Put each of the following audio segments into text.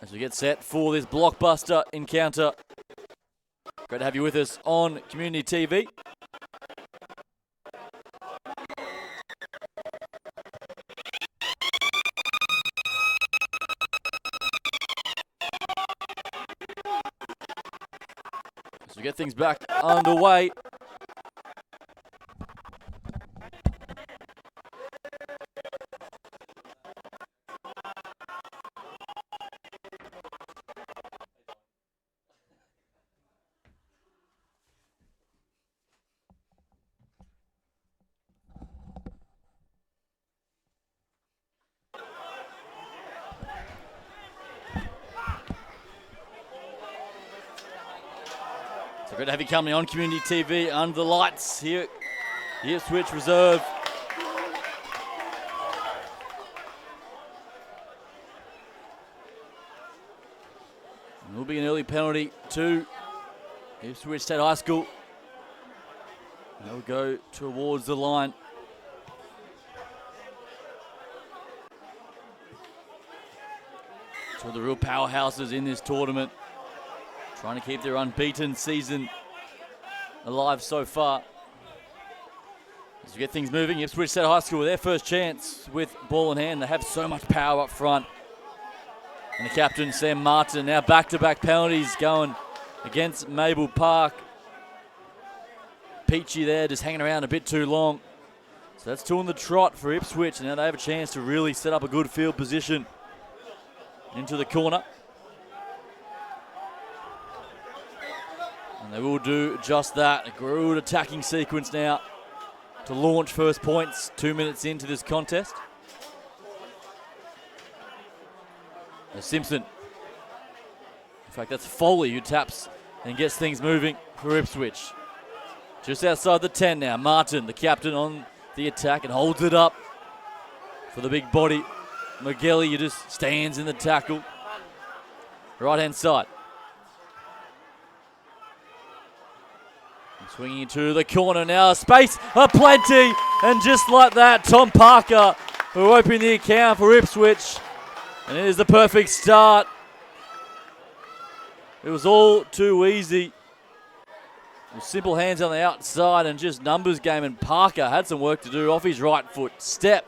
as we get set for this blockbuster encounter. Great to have you with us on Community TV. As we get things back underway. So great to have you coming on Community TV under the lights here at the Ipswich Reserve. And will be an early penalty to Ipswich State High School. And they'll go towards the line. Two of the real powerhouses in this tournament, trying to keep their unbeaten season alive so far. As we get things moving, Ipswich State High School with their first chance with ball in hand. They have so much power up front. And the captain, Sam Martin, now back-to-back penalties going against Mabel Park. Peachy there, just hanging around a bit too long. So that's two on the trot for Ipswich. Now they have a chance to really set up a good field position into the corner. And they will do just that. A good attacking sequence now to launch first points 2 minutes into this contest. As Simpson. In fact, that's Foley who taps and gets things moving for Ipswich. Just outside the 10 now. Martin, the captain, on the attack and holds it up for the big body. McGilly, who just stands in the tackle. Right-hand side. Swinging into the corner now. Space aplenty. And just like that, Tom Parker will open the account for Ipswich. And it is the perfect start. It was all too easy. Simple hands on the outside and just numbers game. And Parker had some work to do off his right foot. Step.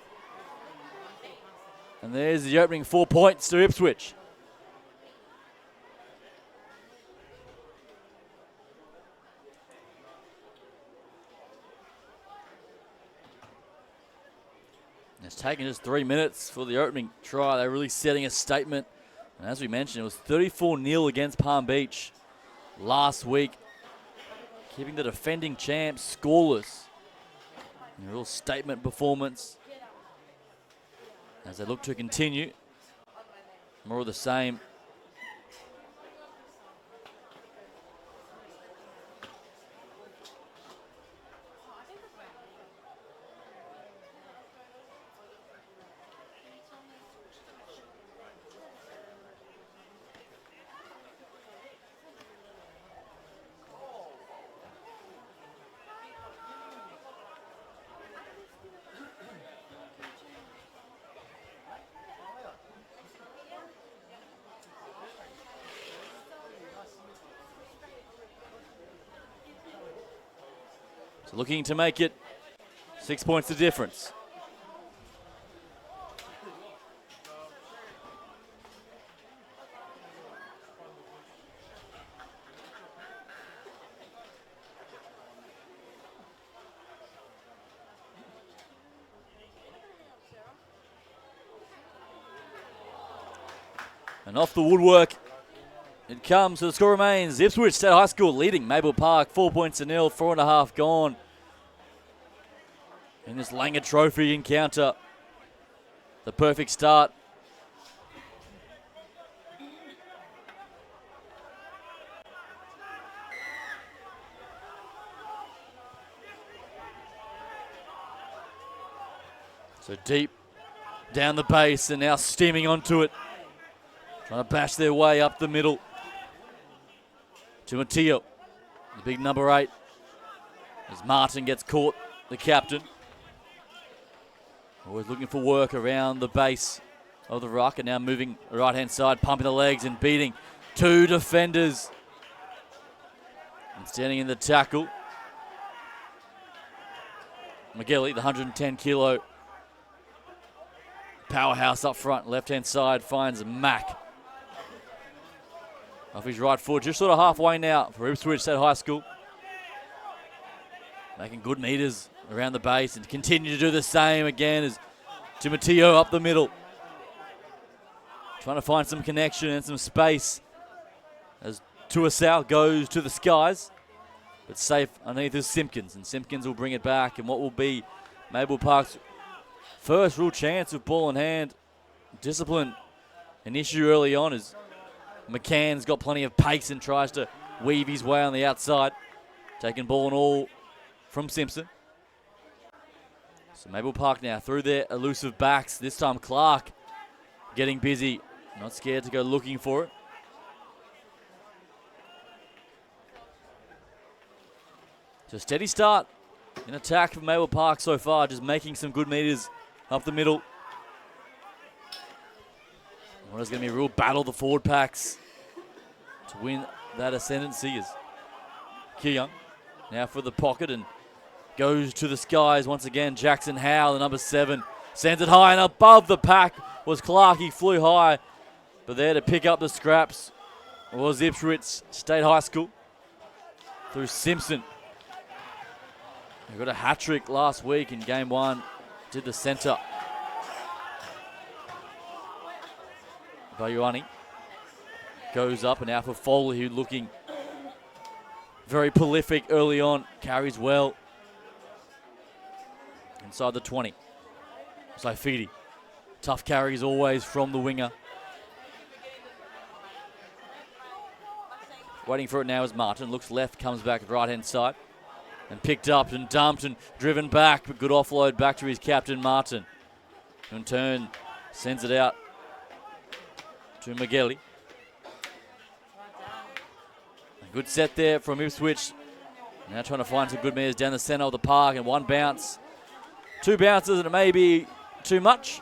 And there's the opening 4 points to Ipswich. It's taken just 3 minutes for the opening try. They're really setting a statement. And as we mentioned, it was 34-0 against Palm Beach last week, keeping the defending champs scoreless. A real statement performance as they look to continue. More of the same. So looking to make it 6 points the difference. And off the woodwork it comes. So the score remains Ipswich State High School leading Mabel Park 4 points to nil, 4.5 gone in this Langer Trophy encounter. The perfect start. So deep down the base and now steaming onto it. Trying to bash their way up the middle. To Matteo, the big number 8. As Martin gets caught, the captain. Always looking for work around the base. of the ruck, and now moving right-hand side, pumping the legs and beating two defenders. And standing in the tackle, McGilly, the 110-kilo powerhouse up front. Left-hand side finds Mack. Off his right foot, just sort of halfway now for Ipswich State High School. Making good meters around the base and continue to do the same again as Timoteo up the middle. Trying to find some connection and some space as Tuasau goes to the skies, but safe underneath is Simpkins, and Simpkins will bring it back, and what will be Mabel Park's first real chance of ball in hand. Discipline an issue early on as McCann's got plenty of pace and tries to weave his way on the outside, taking ball and all from Simpson. So Mabel Park now through their elusive backs. This time Clark getting busy, not scared to go looking for it. So steady start in attack for Mabel Park so far, just making some good meters up the middle. What is going to be a real battle, the forward packs, to win that ascendancy is Keyoung. Now for the pocket and goes to the skies once again. Jackson Howe, the number 7, sends it high, and above the pack was Clark. He flew high, but there to pick up the scraps was Ipswich State High School through Simpson. He got a hat-trick last week in game 1, did the centre. Bayuani goes up, and now for Foley, who looking very prolific early on, carries well. Inside the 20. Saifidi. Tough carries always from the winger. Waiting for it now is Martin. Looks left, comes back right-hand side. And picked up and dumped and driven back, but good offload back to his captain, Martin. In turn, sends it out to McGilly. A good set there from Ipswich. Now trying to find some good meters down the centre of the park, and one bounce. 2 bounces, and it may be too much.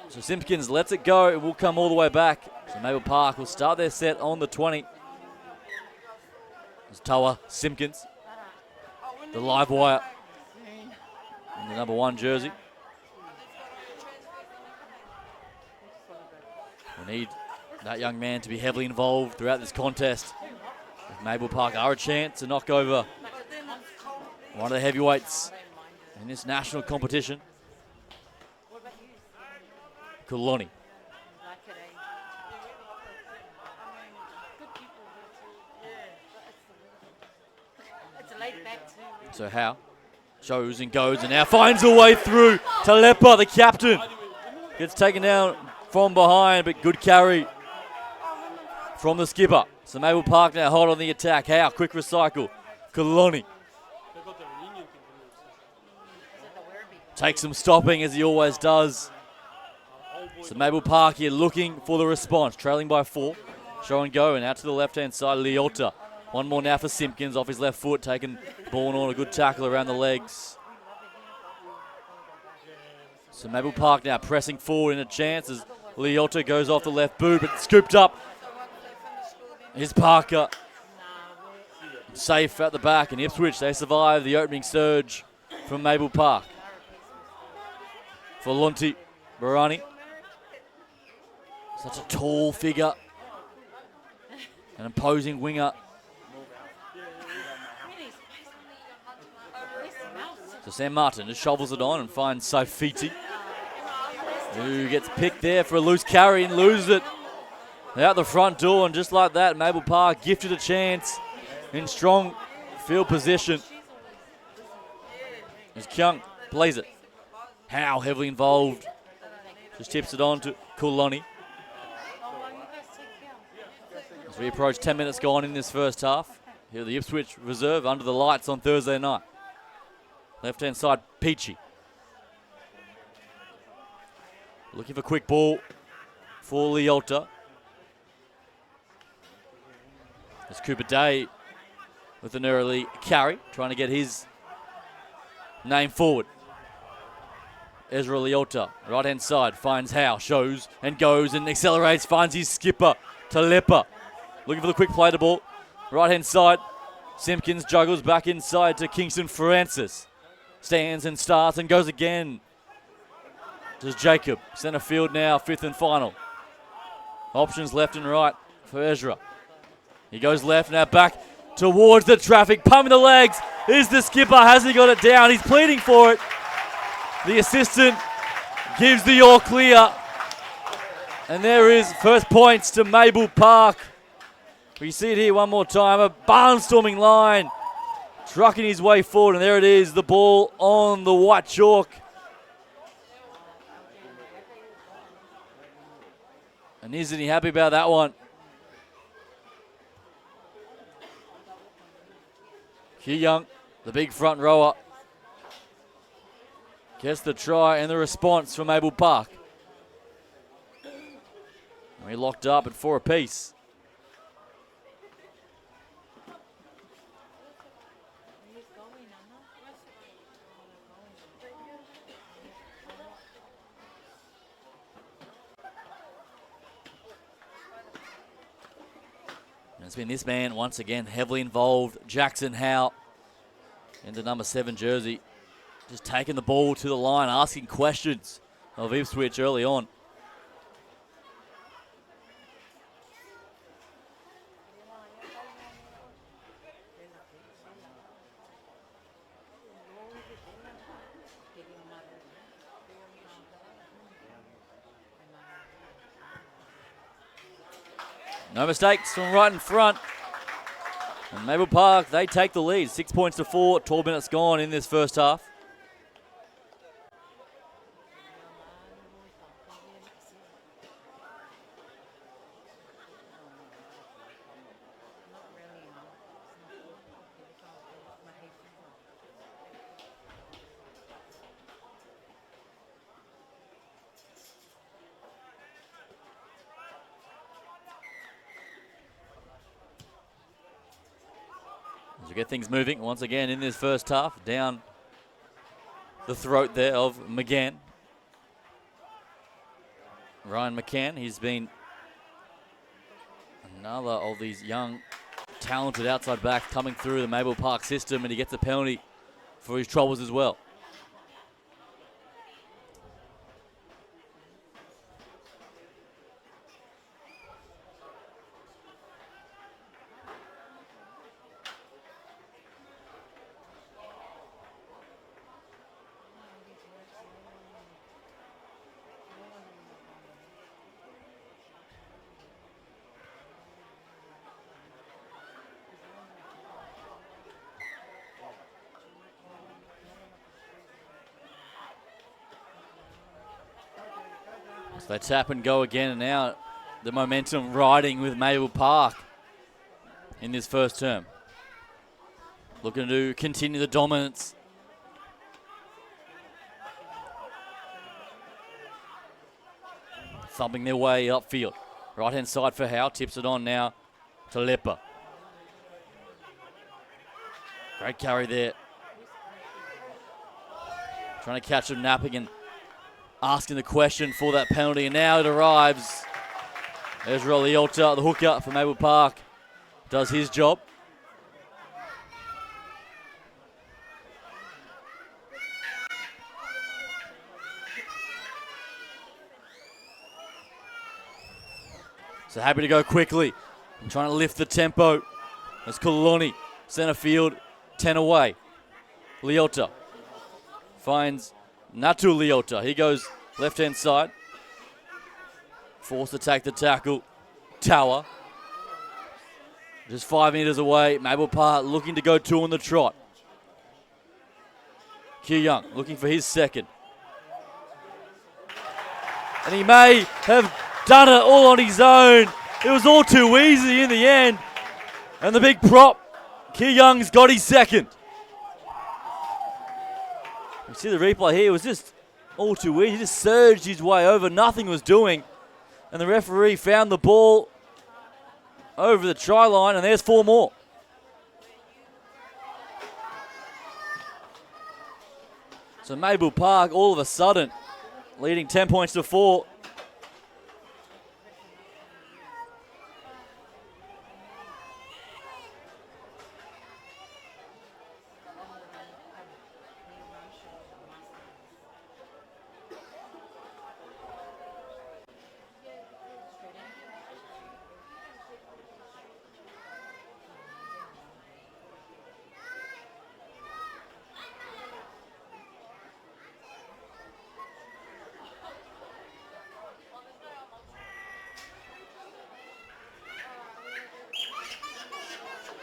So Simpkins lets it go. It will come all the way back. So Mabel Park will start their set on the 20. It's Toa Simpkins, the live wire in the number 1 jersey. We need that young man to be heavily involved throughout this contest. If Mabel Park are a chance to knock over one of the heavyweights in this national competition. Kuloni. So Howe shows and goes, and now finds a way through. Talepa, the captain, gets taken down from behind, but good carry from the skipper. So Mabel Park now hot on the attack. Howe, quick recycle. Kuloni takes some stopping, as he always does. So Mabel Park here looking for the response, trailing by 4. Show and go, and out to the left-hand side, Leota. One more now for Simpkins, off his left foot, taking ball on, a good tackle around the legs. So Mabel Park now pressing forward in a chance as Leota goes off the left boot, but scooped up. Here's Parker. Safe at the back, and Ipswich, they survive the opening surge from Mabel Park. For Lunti Barani. Such a tall figure. An imposing winger. So Sam Martin just shovels it on and finds Saifiti, who gets picked there for a loose carry and loses it out the front door. And just like that, Mabel Park gifted a chance in strong field position. As Keyoung plays it. Howe heavily involved. Just tips it on to Kuloni. As we approach 10 minutes gone in this first half. Here the Ipswich reserve under the lights on Thursday night. Left-hand side, Peachy. Looking for quick ball for Leota. There's Cooper Day with an early carry, trying to get his name forward. Ezra Leota, right-hand side, finds Howe, shows and goes and accelerates, finds his skipper, Talepa. Looking for the quick play to ball. Right-hand side, Simpkins juggles back inside to Kingston Francis. Stands and starts and goes again. Just Jacob, centre field now, fifth and final. Options left and right for Ezra. He goes left, now back towards the traffic, pumping the legs. Is the skipper, has he got it down? He's pleading for it. The assistant gives the all clear. And there is first points to Mabel Park. We see it here one more time, a barnstorming line. Trucking his way forward, and there it is, the ball on the white chalk. And isn't he happy about that one? Hugh Young, the big front rower, gets the try and the response from Mabel Park. And we locked up at 4 apiece. And it's been this man once again heavily involved, Jackson Howe, in the number 7 jersey. Just taking the ball to the line, asking questions of Ipswich early on. No mistakes from right in front. And Mabel Park, they take the lead. 6 points to 4, 12 minutes gone in this first half. As we get things moving once again in this first half, down the throat there of McGann. Ryan McCann, he's been another of these young, talented outside backs coming through the Mabel Park system, and he gets a penalty for his troubles as well. So they tap and go again, and now the momentum riding with Mabel Park in this first term. Looking to continue the dominance. Thumping their way upfield. Right-hand side for Howe, tips it on now to Lepa. Great carry there. Trying to catch him napping and asking the question for that penalty, and now it arrives. Ezra Leota, the hooker for Mabel Park, does his job. So happy to go quickly and trying to lift the tempo. That's Koloni, centre field, 10 away. Leota finds Natu Leota. He goes left-hand side. Forced to take the tackle. Tower. Just 5 meters away. Mabel Park looking to go 2 on the trot. Q Young looking for his second. And he may have done it all on his own. It was all too easy in the end. And the big prop, Q Young's got his second. You see the replay here, it was just all too easy. He just surged his way over, nothing was doing. And the referee found the ball over the try line, and there's 4 more. So Mabel Park all of a sudden leading 10 points to 4.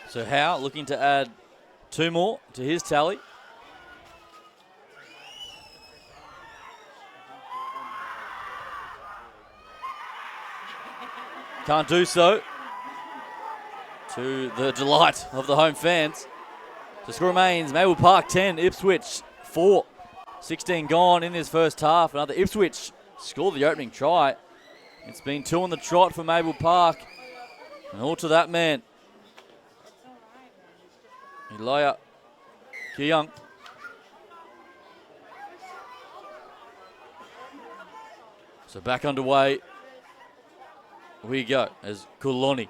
So Howe looking to add 2 more to his tally. Can't do so, to the delight of the home fans. The score remains Mabel Park 10, Ipswich 4. 16 gone in this first half. Another Ipswich scored the opening try. It's been 2 on the trot for Mabel Park. And all to that man, Elia Kiyung. So back underway we go as Kuloni.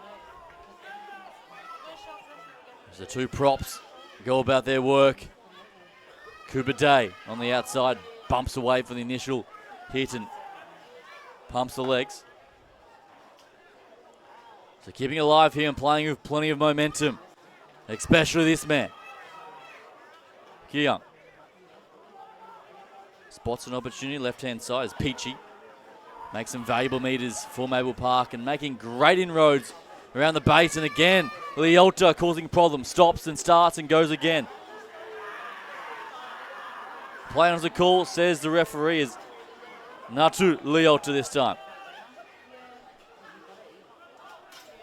As the 2 props go about their work. Cooper Day on the outside, bumps away for the initial hit and pumps the legs. So keeping alive here and playing with plenty of momentum, especially this man, Kiyung. Spots an opportunity, left-hand side is Peachy. Makes some valuable meters for Mabel Park and making great inroads around the base. And again, Leota causing problems. Stops and starts and goes again. Play on the call, says the referee, is Natu Leota this time.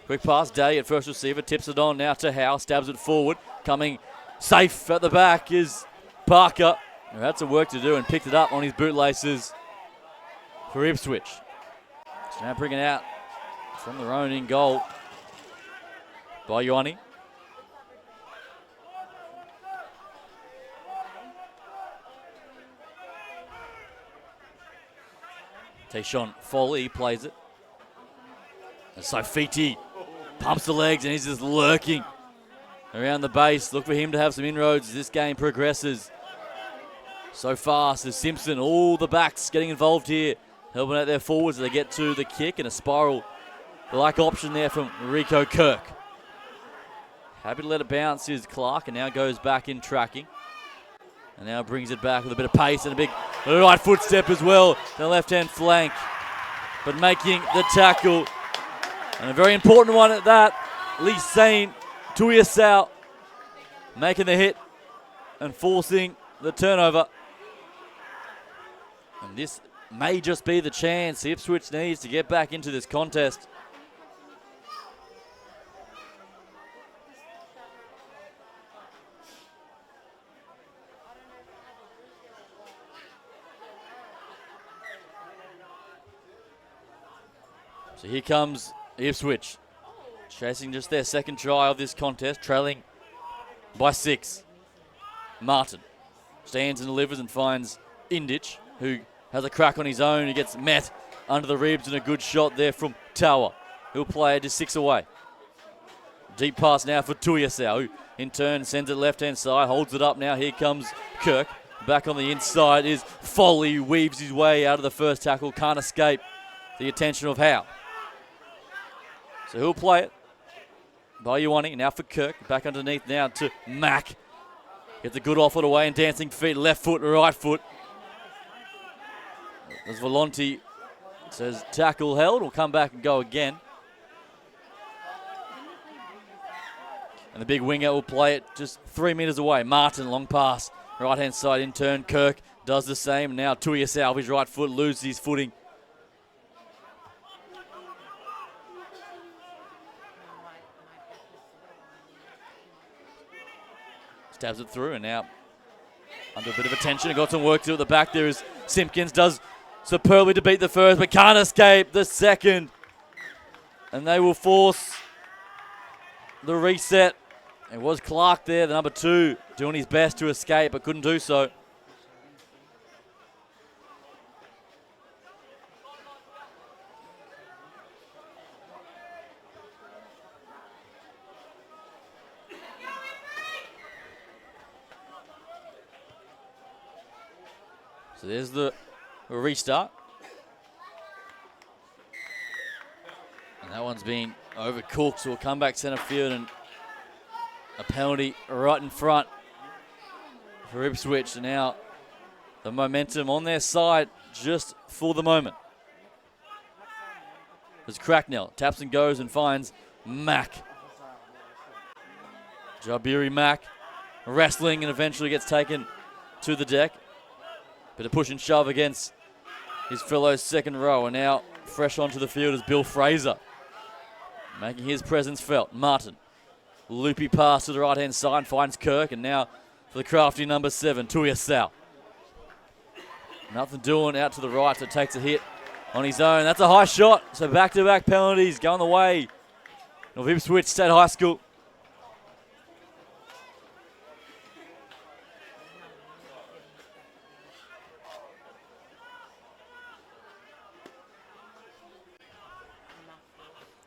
Quick pass, Day at first receiver, tips it on now to Howe, stabs it forward. Coming safe at the back is Parker. Who had some work to do and picked it up on his bootlaces for Ipswich. So now bringing out from their own in goal by Ioane. Tayshawn Foley plays it. And Sofiti pumps the legs and he's just lurking around the base. Look for him to have some inroads as this game progresses. So fast as Simpson, all the backs getting involved here, helping out their forwards as they get to the kick and a spiral-like option there from Rico Kirk. Happy to let it bounce is Clark and now goes back in tracking. And now brings it back with a bit of pace and a big right footstep as well to the left-hand flank. But making the tackle, and a very important one at that, Lee Sain Tuiasau making the hit and forcing the turnover. And this may just be the chance Ipswich needs to get back into this contest. So here comes Ipswich, chasing just their second try of this contest, trailing by 6. Martin stands and delivers and finds Indich, who has a crack on his own. He gets met under the ribs and a good shot there from Tower. He'll play it just 6 away. Deep pass now for Tuiasau, who in turn sends it left-hand side, holds it up now. Here comes Kirk. Back on the inside is Foley, who weaves his way out of the first tackle. Can't escape the attention of Howe. So he'll play it by Ioane. Now for Kirk. Back underneath now to Mack. Gets a good off it away and dancing feet. Left foot, right foot. As Volonti says tackle held. We'll come back and go again. And the big winger will play it just 3 meters away. Martin, long pass. Right hand side in turn. Kirk does the same. Now Tuiasau, his right foot, loses his footing. Stabs it through and now under a bit of attention. Got some work to do at the back there as Simpkins does superbly to beat the first but can't escape the second. And they will force the reset. It was Clark there, the number 2, doing his best to escape but couldn't do so. So there's the restart. And that one's been overcooked, so we'll come back center field and a penalty right in front for Ipswich. And now the momentum on their side just for the moment. There's Cracknell, taps and goes and finds Mack. Jabiri Mack wrestling and eventually gets taken to the deck. Bit of push and shove against his fellow second row. And now fresh onto the field is Bill Fraser, making his presence felt. Martin, loopy pass to the right-hand side, finds Kirk. And now for the crafty number 7, Tuia Sal. Nothing doing out to the right, so takes a hit on his own. That's a high shot. So back-to-back penalties going the way of Ipswich State High School.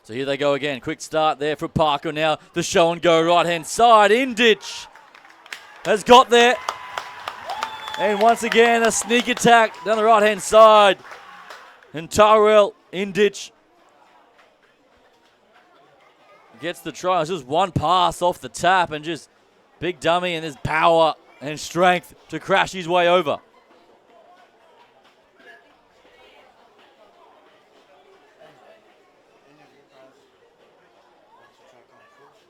So here they go again. Quick start there for Parker. Now the show and go right-hand side. Inditch has got there. And once again, a sneak attack down the right-hand side. And Tyrell Inditch gets the try. It's just one pass off the tap and just big dummy, and there's power and strength to crash his way over.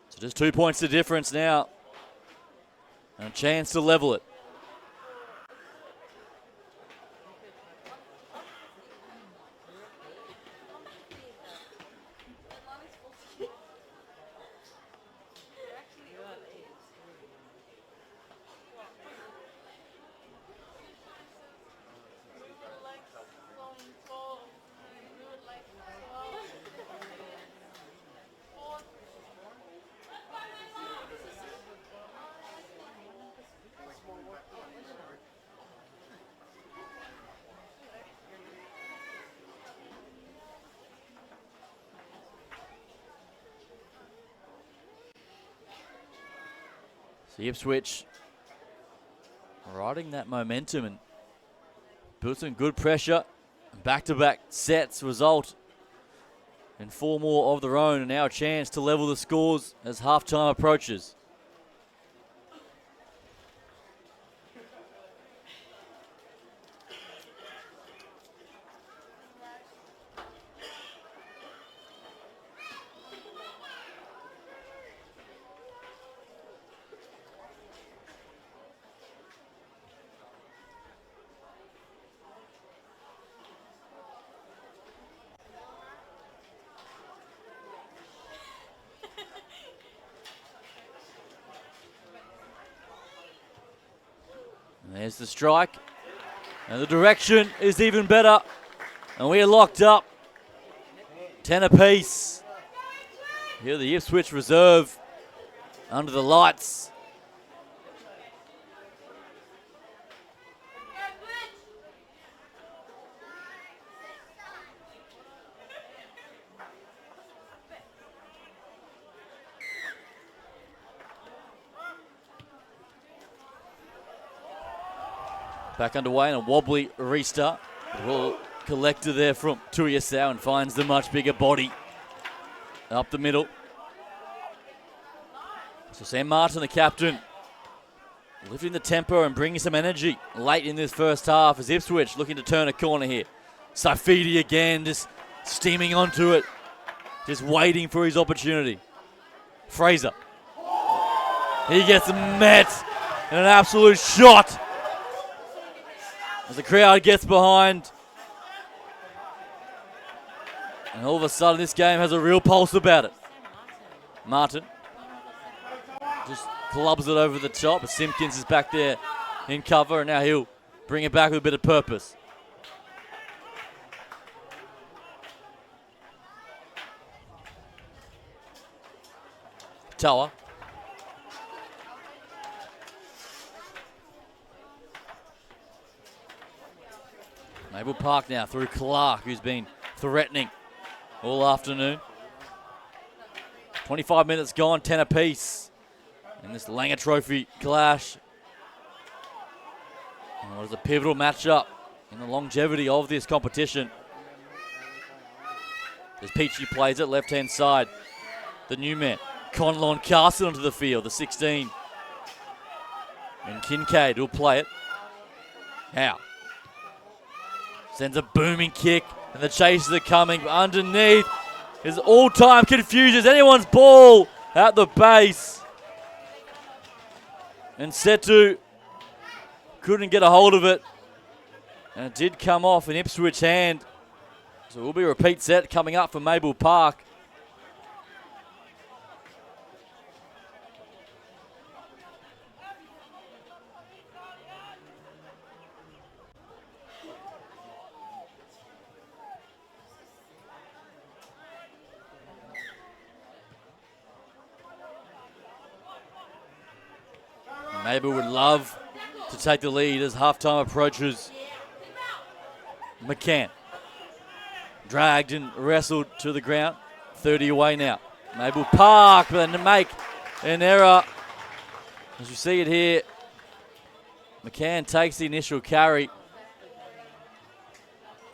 So just 2 points to difference now. And a chance to level it. So Ipswich riding that momentum and built some good pressure. Back-to-back sets result in 4 more of their own, and now a chance to level the scores as halftime approaches. There's the strike, and the direction is even better, and we are locked up 10 apiece. Here the Ipswich reserve under the lights. Back underway and a wobbly restart. Well, collector there from Tuiasau and finds the much bigger body up the middle. So Sam Martin, the captain, lifting the tempo and bringing some energy late in this first half as Ipswich looking to turn a corner here. Saifidi again, just steaming onto it, just waiting for his opportunity. Fraser. He gets met in an absolute shot. As the crowd gets behind. And all of a sudden this game has a real pulse about it. Martin just clubs it over the top. Simpkins is back there in cover, and now he'll bring it back with a bit of purpose. Tower. Mabel Park now through Clark, who's been threatening all afternoon. 25 minutes gone, 10 apiece in this Langer Trophy clash. What is a pivotal matchup in the longevity of this competition. As Peachy plays it, left-hand side. The new man, Conlon Carson onto the field, the 16. And Kincaid will play it. Howe sends a booming kick, and the chasers are coming. But underneath is all-time confusion. Is anyone's ball at the base? And Setu couldn't get a hold of it. And it did come off an Ipswich hand. So it will be a repeat set coming up for Mabel Park. Mabel would love to take the lead as halftime approaches. McCann dragged and wrestled to the ground. 30 away now. Mabel Park, but then to make an error. As you see it here, McCann takes the initial carry.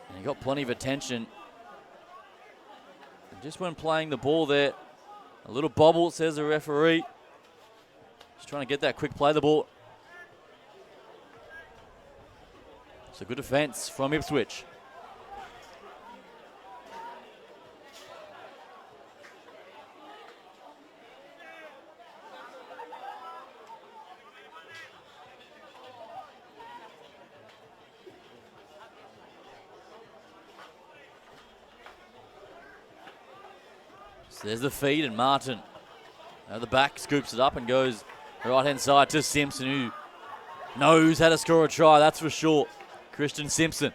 And he got plenty of attention. And just when playing the ball there, a little bobble, says the referee. Just trying to get that quick play of the ball. It's a good defense from Ipswich. So there's the feed, and Martin at the back scoops it up and goes right-hand side to Simpson, who knows how to score a try, that's for sure. Christian Simpson.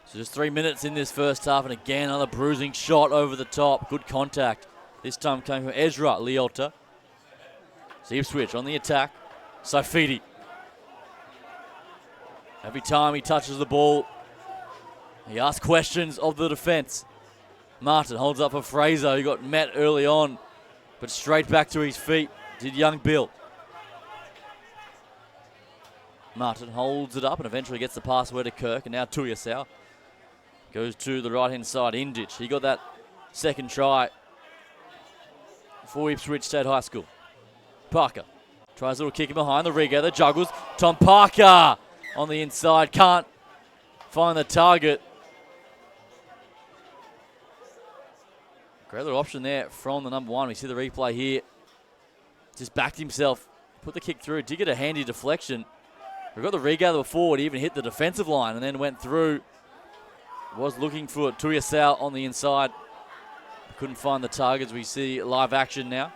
So just 3 minutes in this first half, and again another bruising shot over the top. Good contact. This time came from Ezra Leota. So Ipswich on the attack. Saifidi. Every time he touches the ball, he asks questions of the defence. Martin holds up for Fraser, who got met early on, but straight back to his feet did young Bill. Martin holds it up and eventually gets the pass away to Kirk, and now Tuyasau goes to the right-hand side. Indich, he got that second try for Ipswich State High School. Parker tries a little kick in behind the regather, juggles. Tom Parker on the inside, can't find the target. Great little option there from the number one. We see the replay here. Just backed himself, put the kick through, did get a handy deflection. We've got the regather before it even hit the defensive line and then went through. Was looking for Tuyasau on the inside. Couldn't find the targets. We see live action now.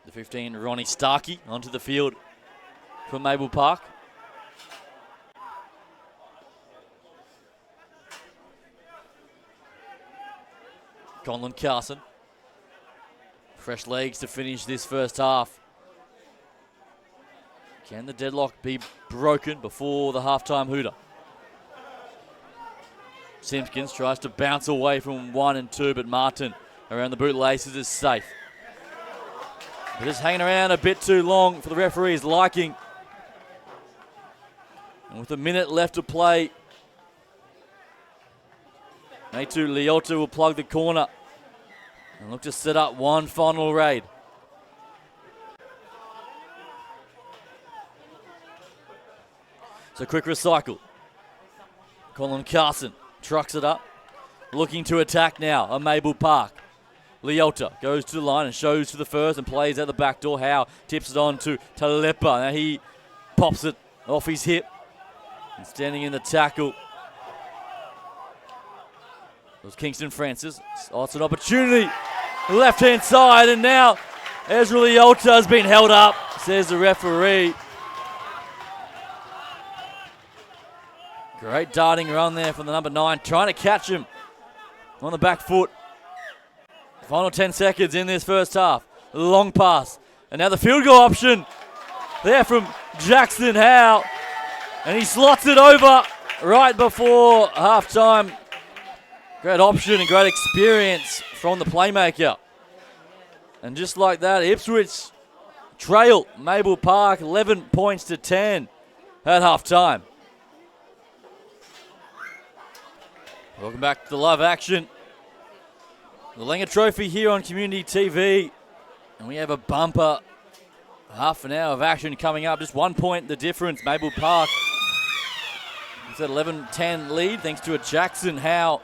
The 15, Ronnie Starkey, onto the field for Mabel Park. Conlon Carson. Fresh legs to finish this first half. Can the deadlock be broken before the halftime hooter? Simpkins tries to bounce away from 1 and 2, but Martin around the bootlaces is safe. But just hanging around a bit too long for the referee's liking. And with a minute left to play, Natu Leota will plug the corner and look to set up one final raid. So quick recycle. Colin Carson trucks it up. Looking to attack now on Mabel Park. Leota goes to the line and shows to the first and plays at the back door. Howe tips it on to Talepa. Now he pops it off his hip. And standing in the tackle. It was Kingston Francis. Oh, it's an opportunity. Left-hand side, and now Ezra Leota has been held up, says the referee. Great darting run there from the number 9, trying to catch him on the back foot. Final 10 seconds in this first half. Long pass. And now the field goal option there from Jackson Howe. And he slots it over right before halftime. Great option and great experience from the playmaker. And just like that, Ipswich trail Mabel Park 11 points to 10 at half-time. Welcome back to the live action. The Langer Trophy here on Community TV. And we have a bumper half an hour of action coming up. Just 1 point the difference. Mabel Park. It's at 11-10 lead thanks to a Jackson Howe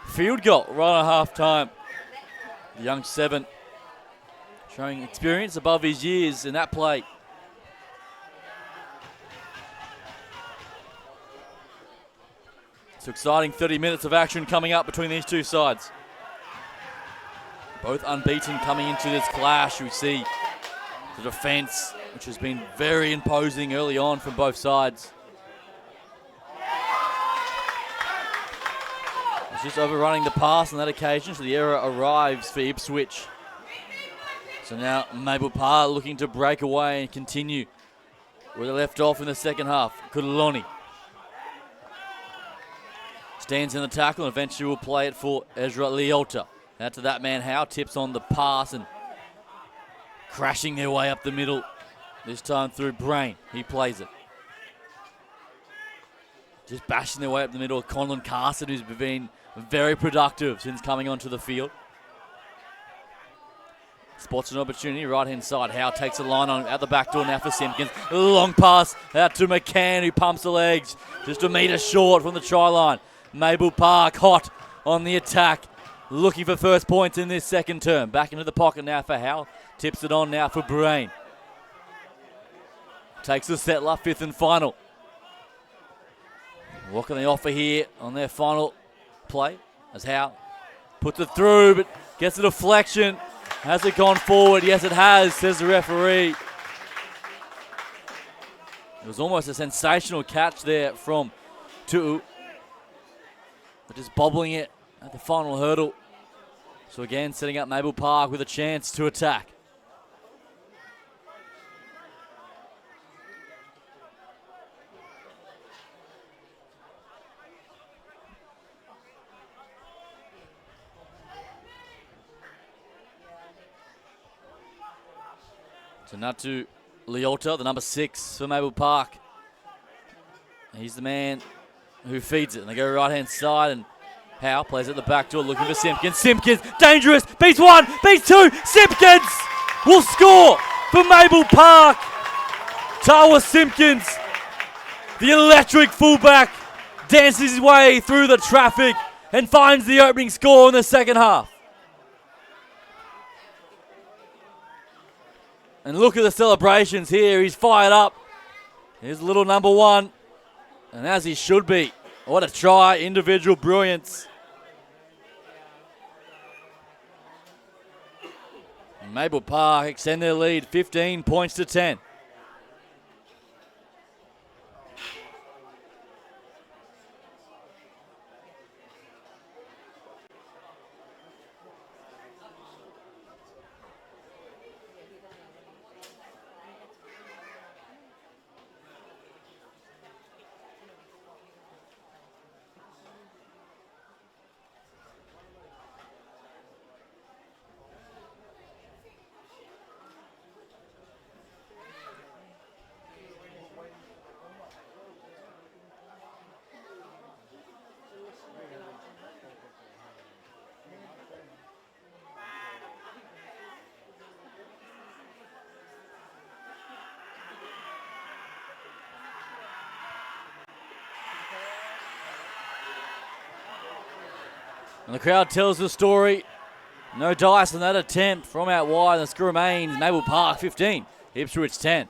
field goal right at half-time. The young 7 showing experience above his years in that play. It's exciting 30 minutes of action coming up between these two sides. Both unbeaten coming into this clash. We see the defense, which has been very imposing early on from both sides. It's just overrunning the pass on that occasion, so the error arrives for Ipswich. So now Mabel Park looking to break away and continue where they left off in the second half. Kuloni stands in the tackle and eventually will play it for Ezra Leota. Out to that man Howe, tips on the pass and crashing their way up the middle. This time through Brain, he plays it. Just bashing their way up the middle. Conlon Carson, who's been very productive since coming onto the field. Spots an opportunity, right-hand side. Howe takes a line on at the back door now for Simpkins. Long pass out to McCann, who pumps the legs. Just a metre short from the try line. Mabel Park hot on the attack. Looking for first points in this second term. Back into the pocket now for Howe. Tips it on now for Brain. Takes the settler, fifth and final. What can they offer here on their final play? As Howe puts it through, but gets a deflection. Has it gone forward? Yes, it has, says the referee. It was almost a sensational catch there from Tu'u. But just bobbling it at the final hurdle. So again, setting up Mabel Park with a chance to attack. So now to Leota, the number 6 for Mabel Park. He's the man who feeds it. And they go right-hand side, and Howe plays at the back door looking for Simpkins. Simpkins, dangerous, beats 1, beats 2. Simpkins will score for Mabel Park. Tawa Simpkins, the electric fullback, dances his way through the traffic and finds the opening score in the second half. And look at the celebrations here. He's fired up. Here's little number 1. And as he should be. What a try. Individual brilliance. And Mabel Park extend their lead 15 points to 10. And the crowd tells the story. No dice on that attempt from out wide. The score remains Mabel Park 15, Ipswich 10.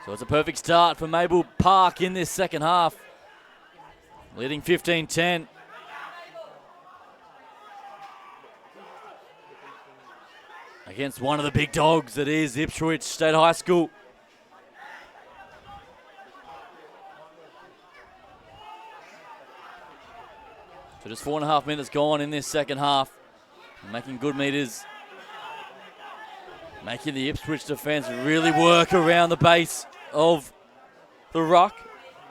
So it's a perfect start for Mabel Park in this second half. Leading 15-10. Against one of the big dogs that is Ipswich State High School. So just 4.5 minutes gone in this second half. Making good meters. Making the Ipswich defence really work around the base of the ruck.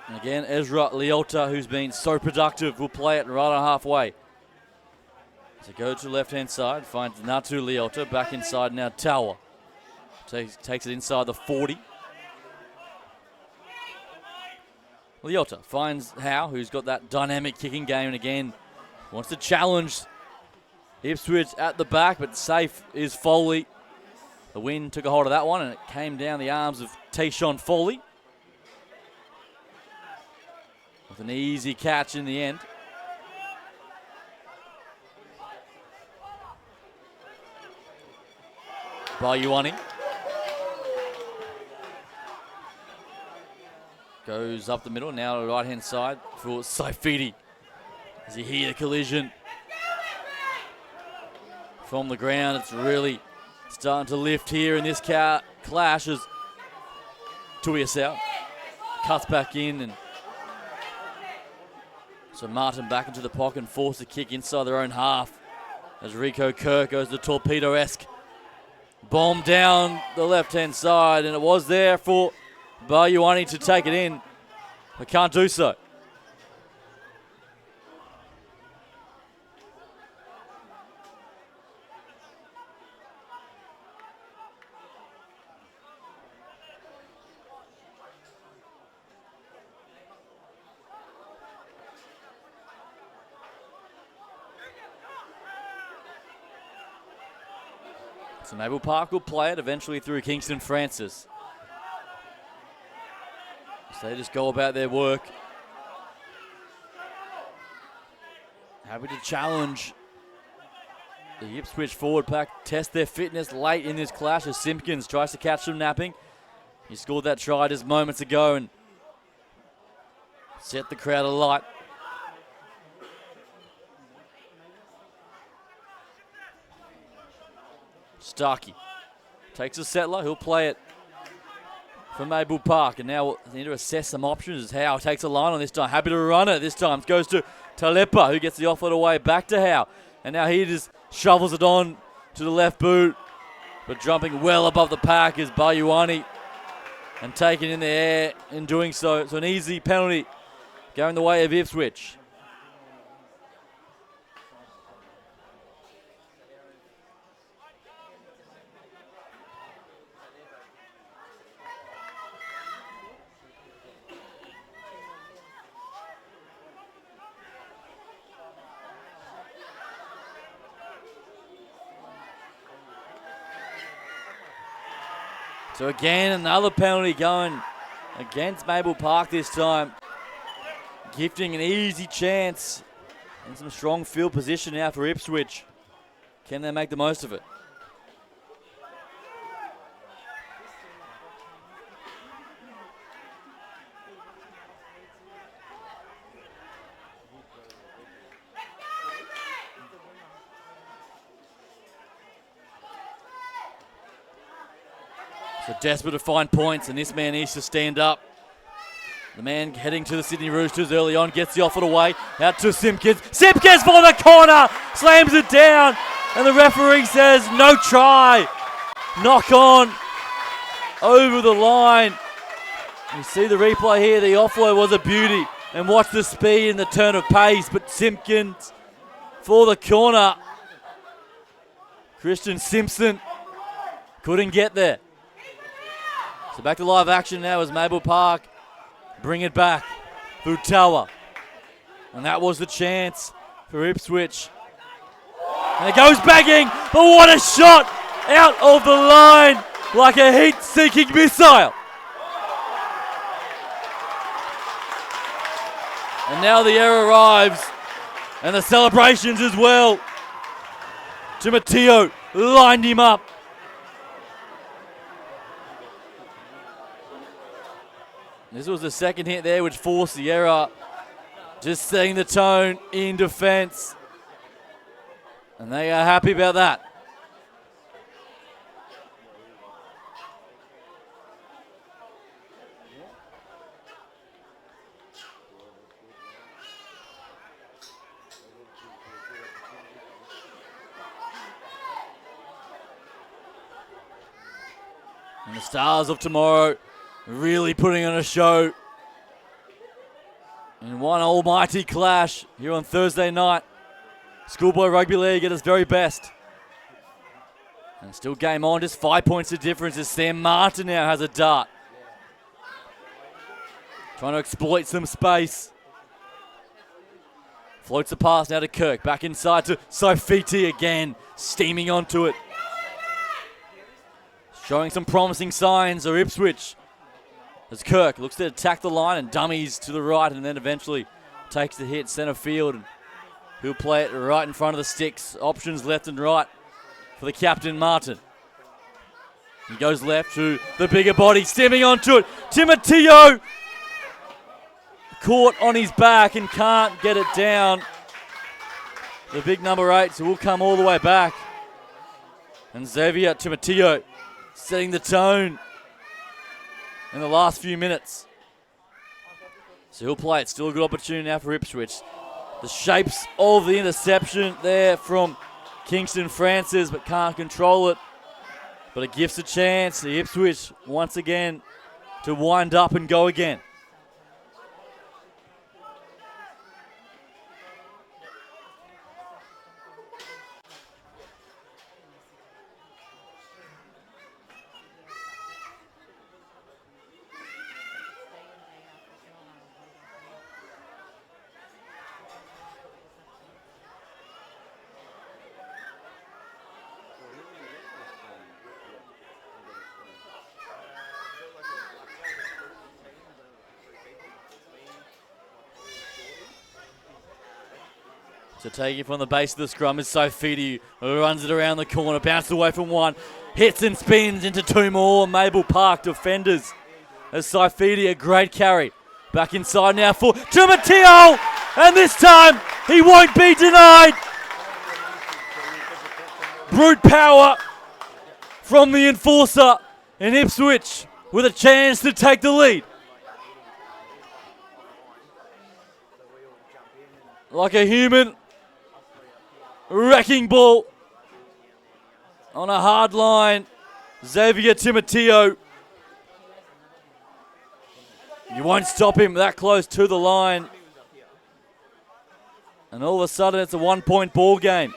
And again, Ezra Leota, who's been so productive, will play it right on halfway. So go to the left-hand side, finds Natu Leota, back inside now Tower. Takes it inside the 40. Leota finds Howe, who's got that dynamic kicking game, and again, wants to challenge Ipswich at the back, but safe is Foley. The wind took a hold of that one, and it came down the arms of Tayshawn Foley. With an easy catch in the end. Bayuani. Goes up the middle, now to the right-hand side for Saifidi. As you hear the collision from the ground, it's really starting to lift here in this clash as Tuiasau cuts back in, and so Martin back into the pocket and forced a kick inside their own half as Rico Kirk goes to torpedo-esque bomb down the left-hand side, and it was there for Bayuani to take it in, but can't do so. So Mabel Park will play it eventually through Kingston Francis. So they just go about their work. Happy to challenge the Ipswich forward pack, test their fitness late in this clash as Simpkins tries to catch them napping. He scored that try just moments ago and set the crowd alight. Starkey takes a settler, he'll play it for Mabel Park, and now they need to assess some options as Howe takes a line on this time. Happy to run it this time. Goes to Talepa, who gets the offload away back to Howe, and now he just shovels it on to the left boot, but jumping well above the pack is Bayuani and taken in the air in doing so. So an easy penalty going the way of Ipswich. So again, another penalty going against Mabel Park this time. Gifting an easy chance and some strong field position now for Ipswich. Can they make the most of it? So desperate to find points, and this man needs to stand up. The man heading to the Sydney Roosters early on gets the offer away. Out to Simpkins. Simpkins for the corner! Slams it down, and the referee says no try. Knock on over the line. You see the replay here. The offload was a beauty. And watch the speed and the turn of pace. But Simpkins for the corner. Christian Simpson couldn't get there. So back to live action now as Mabel Park bring it back through Tower. And that was the chance for Ipswich. And it goes banging, but what a shot out of the line like a heat-seeking missile. And now the air arrives and the celebrations as well. Timoteo lined him up. This was the second hit there which forced the error. Just setting the tone in defence. And they are happy about that. And the Stars of tomorrow really putting on a show in one almighty clash here on Thursday night. Schoolboy Rugby League at its very best. And still game on, just 5 points of difference as Sam Martin now has a dart. Trying to exploit some space. Floats the pass now to Kirk. Back inside to Saifiti again. Steaming onto it. Showing some promising signs are Ipswich. As Kirk looks to attack the line and dummies to the right and then eventually takes the hit centre field. And he'll play it right in front of the sticks. Options left and right for the captain, Martin. He goes left to the bigger body, stemming onto it. Timoteo caught on his back and can't get it down. The big number 8, so will come all the way back. And Xavier Timoteo setting the tone in the last few minutes. So he'll play it. Still a good opportunity now for Ipswich. The shapes of the interception there from Kingston Francis, but can't control it. But it gives a chance to Ipswich once again to wind up and go again. So taking from the base of the scrum is Saifiti, who runs it around the corner, bounces away from one, hits and spins into two more Mabel Park defenders. As Saifiti, a great carry. Back inside now for Timoteo, and this time he won't be denied. Brute power from the enforcer in Ipswich with a chance to take the lead. Like a human wrecking ball on a hard line. Xavier Timoteo. You won't stop him that close to the line. And all of a sudden it's a 1 point ball game.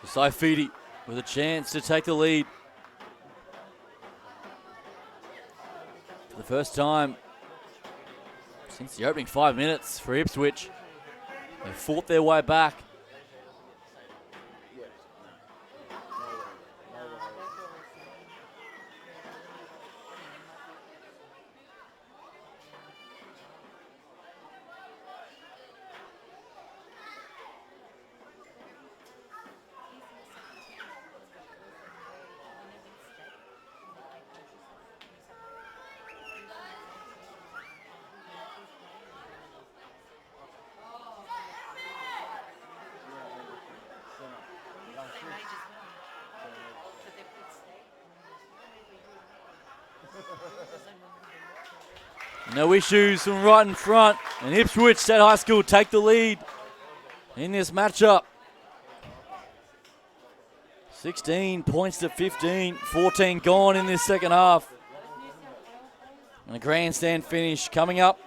Saifiti with a chance to take the lead. For the first time since the opening 5 minutes for Ipswich. They fought their way back. No issues from right in front, and Ipswich State High School take the lead in this matchup. 16 points to 15, 14 gone in this second half. And a grandstand finish coming up.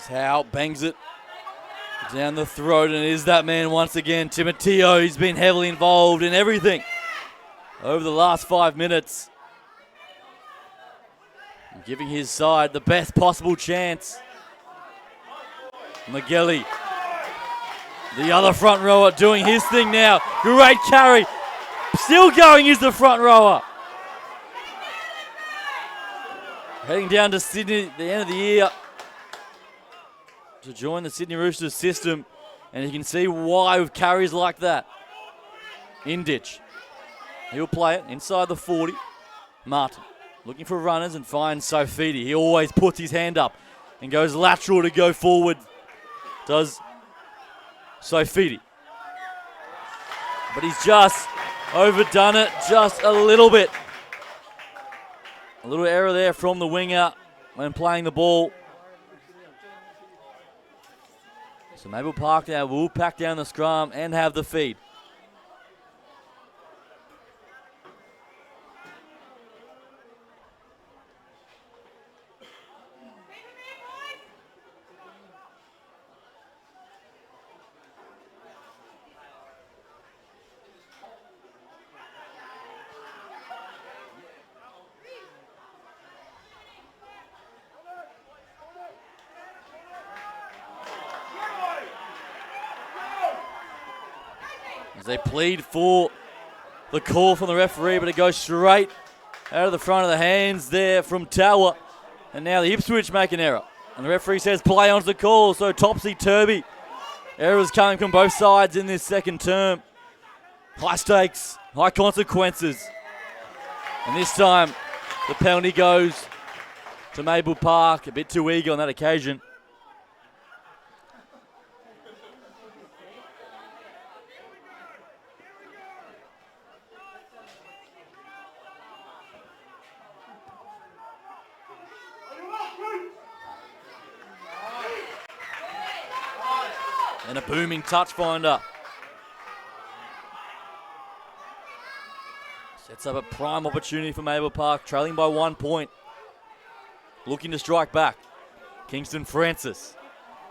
Howe bangs it down the throat, and it is that man once again, Timoteo. He's been heavily involved in everything over the last 5 minutes, giving his side the best possible chance. McGilly, the other front rower, doing his thing now. Great carry. Still going is the front rower. Heading down to Sydney at the end of the year. to join the Sydney Roosters system, and you can see why with carries like that. Inditch. He'll play it inside the 40. Martin looking for runners and finds Sofidi. He always puts his hand up and goes lateral to go forward. Does Sofidi. But he's just overdone it just a little bit. A little error there from the winger when playing the ball. So Mabel Park now will pack down the scrum and have the feed. As they plead for the call from the referee, but it goes straight out of the front of the hands there from Tower. And now the Ipswich make an error. And the referee says play onto the call, so topsy-turvy. Errors coming from both sides in this second term. High stakes, high consequences. And this time, the penalty goes to Mabel Park. A bit too eager on that occasion. And a booming touch finder. Sets up a prime opportunity for Mabel Park, trailing by 1 point. Looking to strike back. Kingston Francis.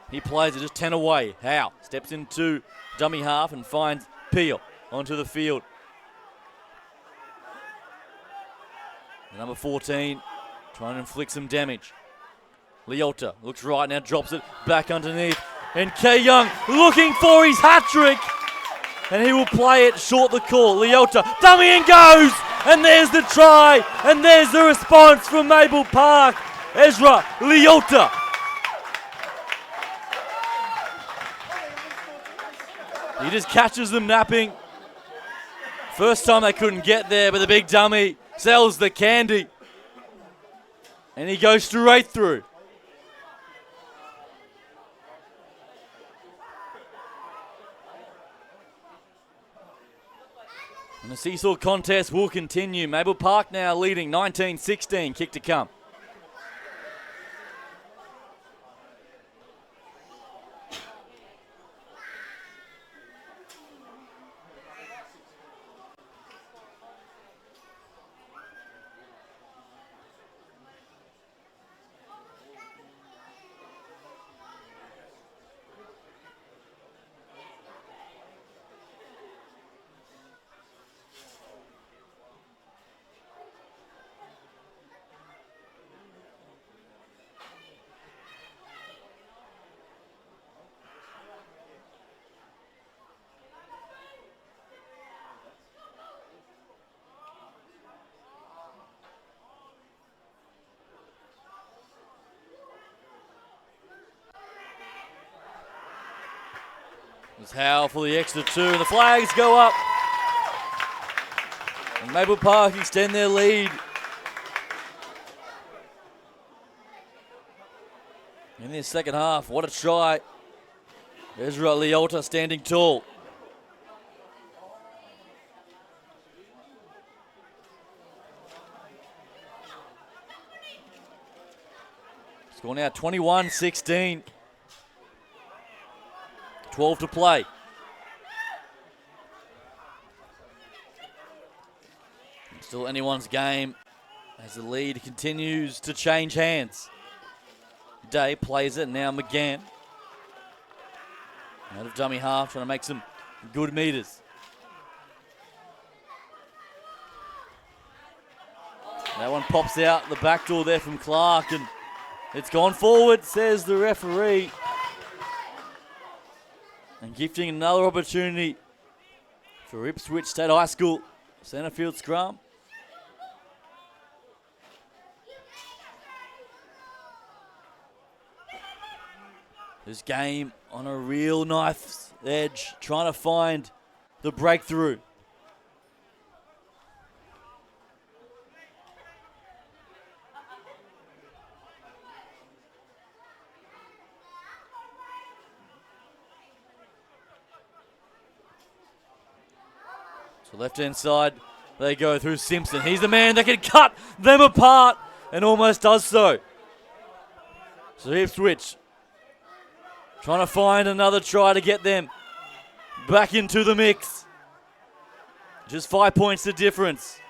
He plays it just 10 away. Howe steps into dummy half and finds Peel onto the field. Number 14 trying to inflict some damage. Leota looks right now, drops it back underneath. And K Young looking for his hat-trick. And he will play it short the call. Leota, dummy and goes! And there's the try. And there's the response from Mabel Park. Ezra Leota. He just catches them napping. First time they couldn't get there, but the big dummy sells the candy. And he goes straight through. And the seesaw contest will continue. Mabel Park now leading 19-16. Kick to come. It's Howe for the extra two, and the flags go up. And Mabel Park extend their lead. In this second half, what a try. Ezra Leota standing tall. Score now 21-16. 12 to play. Still anyone's game as the lead continues to change hands. Day plays it, now McGann. Out of dummy half, trying to make some good meters. That one pops out the back door there from Clark, and it's gone forward, says the referee. And gifting another opportunity for Ipswich State High School centre field scrum. This game on a real knife's edge, trying to find the breakthrough. So left-hand side, they go through Simpson. He's the man that can cut them apart and almost does so. So Ipswich trying to find another try to get them back into the mix. Just 5 points the difference.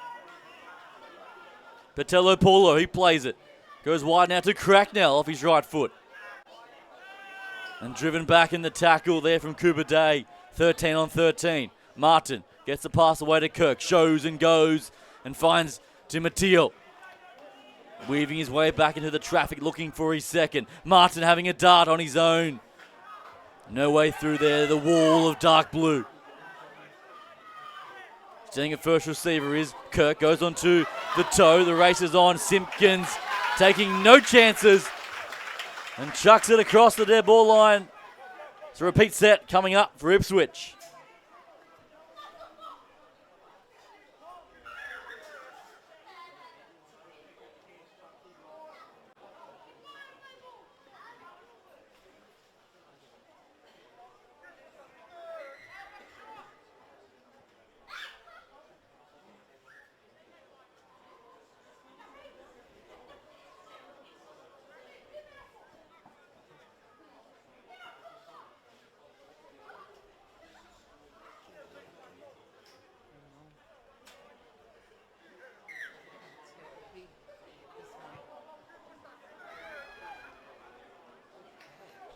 Patello Paulo, he plays it. Goes wide now to Cracknell off his right foot. And driven back in the tackle there from Cooper Day. 13 on 13. Martin gets the pass away to Kirk. Shows and goes and finds Timoteo. Weaving his way back into the traffic, looking for his second. Martin having a dart on his own. No way through there, the wall of dark blue. Standing at first receiver is Kirk, goes on to the toe. The race is on. Simpkins taking no chances and chucks it across the dead ball line. It's a repeat set coming up for Ipswich.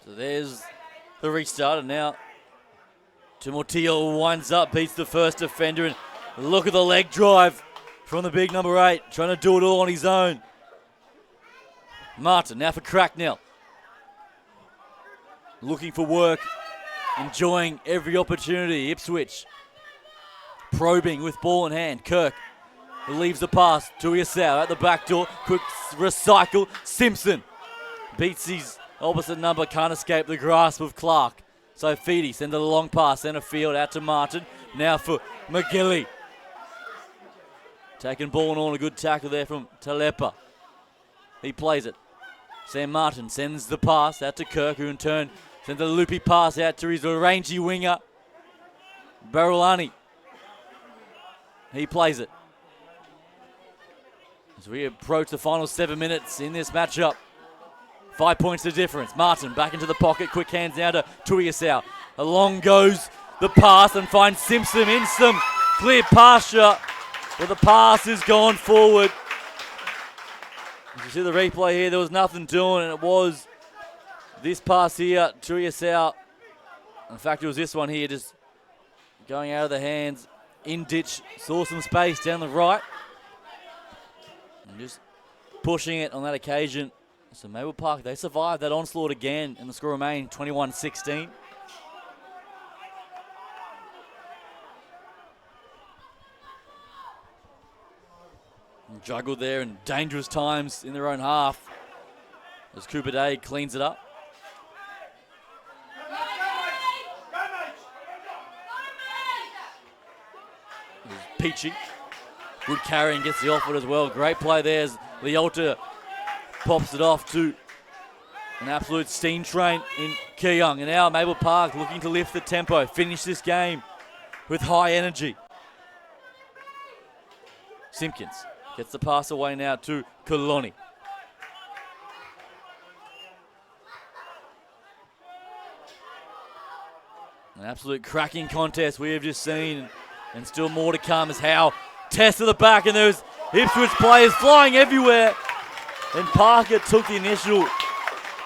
So there's the restart, and now Timoteo winds up, beats the first defender, and look at the leg drive from the big number 8, trying to do it all on his own. Martin now for Cracknell. Looking for work, enjoying every opportunity. Ipswich probing with ball in hand. Kirk leaves the pass to Yasau at the back door. Quick recycle. Simpson beats his opposite number, can't escape the grasp of Clark. So Feedy sends a long pass, centre field out to Martin. Now for McGilly. Taking ball and all, a good tackle there from Talepa. He plays it. Sam Martin sends the pass out to Kirk, who in turn sends a loopy pass out to his rangy winger, Barulani. He plays it. As we approach the final 7 minutes in this matchup. 5 points the difference. Martin back into the pocket. Quick hands now to Tuiasau. Along goes the pass and finds Simpson in some clear pasture. But the pass is gone forward. As you see the replay here, there was nothing doing, and it was this pass here, Tuiasau. In fact, it was this one here, just going out of the hands. In ditch, saw some space down the right. And just pushing it on that occasion. So Mabel Park, they survived that onslaught again, and the score remained 21-16. Juggled there in dangerous times in their own half as Cooper Day cleans it up. Peachy. Good carry and gets the off it as well. Great play there as Lealta pops it off to an absolute steam train in Keyoung. And now Mabel Park looking to lift the tempo, finish this game with high energy. Simpkins gets the pass away now to Kaloni. An absolute cracking contest we have just seen, and still more to come as Howe tests to the back, and there's Ipswich players flying everywhere. And Parker took the initial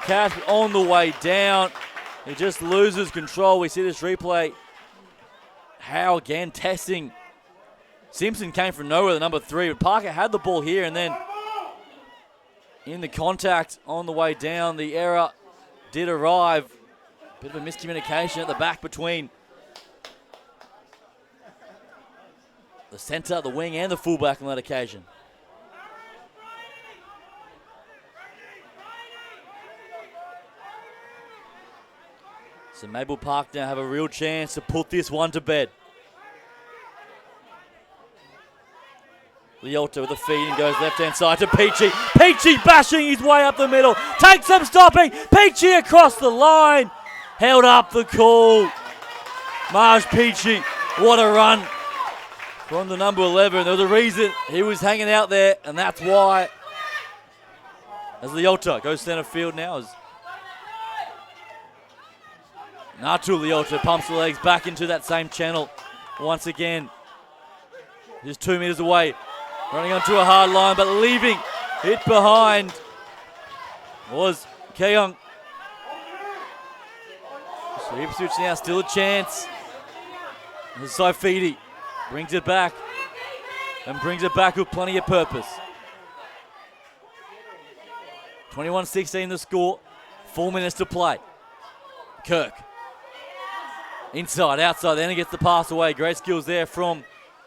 catch on the way down. He just loses control. We see this replay. Howe again testing. Simpson came from nowhere, the number 3, but Parker had the ball here, and then in the contact on the way down, the error did arrive. Bit of a miscommunication at the back between the centre, the wing, and the fullback on that occasion. So Mabel Park now have a real chance to put this one to bed. Lealta with a feed and goes left-hand side to Peachy. Peachy bashing his way up the middle. Takes some stopping. Peachy across the line. Held up the call. Marge Peachy, what a run from the number 11. There was a reason he was hanging out there, and that's why. As Lealta goes centre field now. As Natu Lealta pumps the legs back into that same channel once again. Just 2 meters away. Running onto a hard line, but leaving it behind was Keong. So Ipswich now still a chance. As Saifidi brings it back, and brings it back with plenty of purpose. 21-16 the score, 4 minutes to play. Kirk. Inside, outside, then he gets the pass away. Great skills there from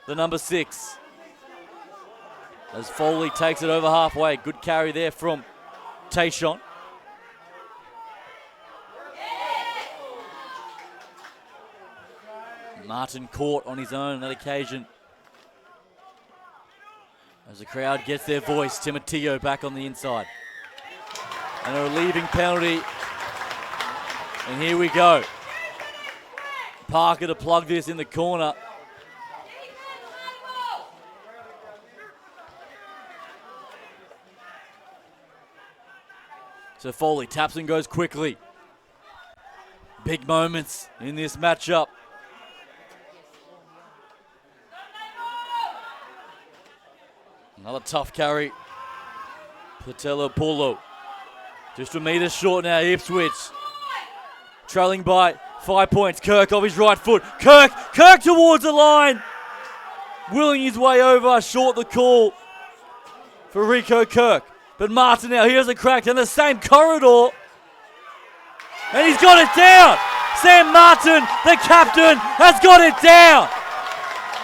the number 6. As Foley takes it over halfway. Good carry there from Tayshawn. Martin caught on his own on that occasion. As the crowd gets their voice, Timoteo back on the inside. And a relieving penalty. And here we go. Parker to plug this in the corner. So Foley taps and goes quickly. Big moments in this matchup. Another tough carry. Patella Polo. Just a metre short now, Ipswich. Trailing by 5 points. Kirk off his right foot. Kirk towards the line. Willing his way over, short the call for Rico Kirk. But Martin now, he has a crack down the same corridor. And he's got it down. Sam Martin, the captain, has got it down.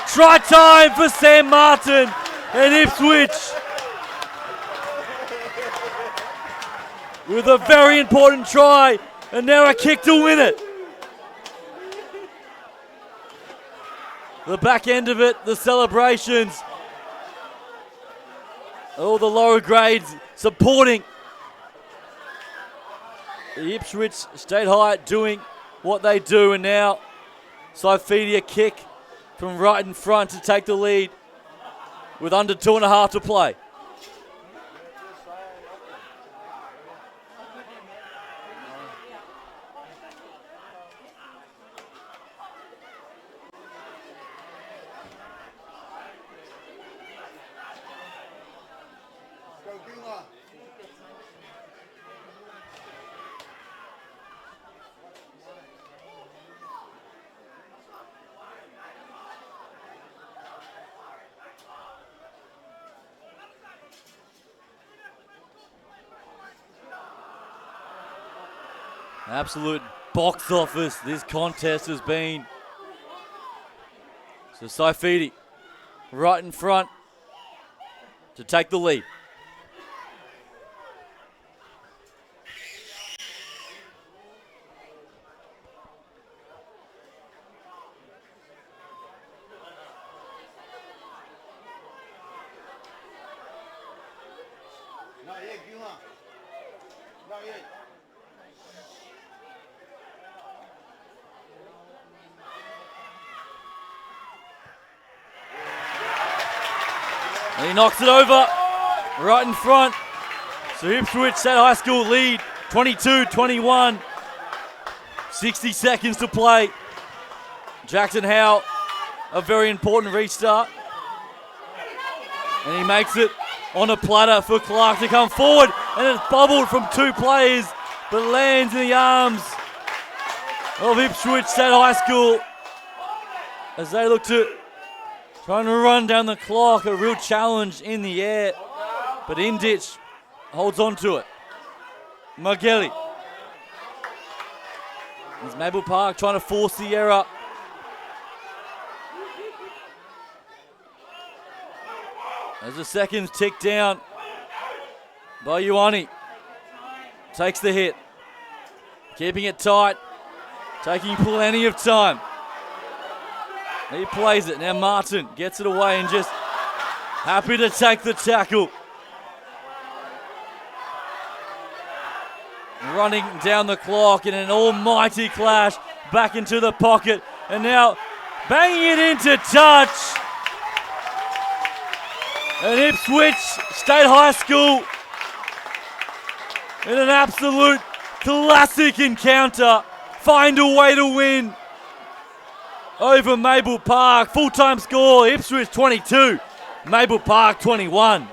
Try time for Sam Martin and Ipswich. With a very important try. And now a kick to win it. The back end of it, the celebrations. All the lower grades supporting the Ipswich State High doing what they do. And now Saifidi a kick from right in front to take the lead with under 2.5 to play. Absolute box office this contest has been. So Saifidi right in front to take the lead. And he knocks it over right in front. So Ipswich State High School lead 22-21. 60 seconds to play. Jackson Howe, a very important restart. And he makes it on a platter for Clark to come forward. And it's bubbled from 2 players, but lands in the arms of Ipswich State High School as they look to trying to run down the clock. A real challenge in the air, but Inditch holds on to it. Margelli. It's Mabel Park trying to force the error. As the seconds tick down, Bayuani takes the hit. Keeping it tight. taking plenty of time. He plays it. Now Martin gets it away and just happy to take the tackle. Running down the clock in an almighty clash. Back into the pocket. And now banging it into touch. And Ipswich State High School in an absolute classic encounter find a way to win over Mabel Park. Full-time score, Ipswich 22, Mabel Park 21.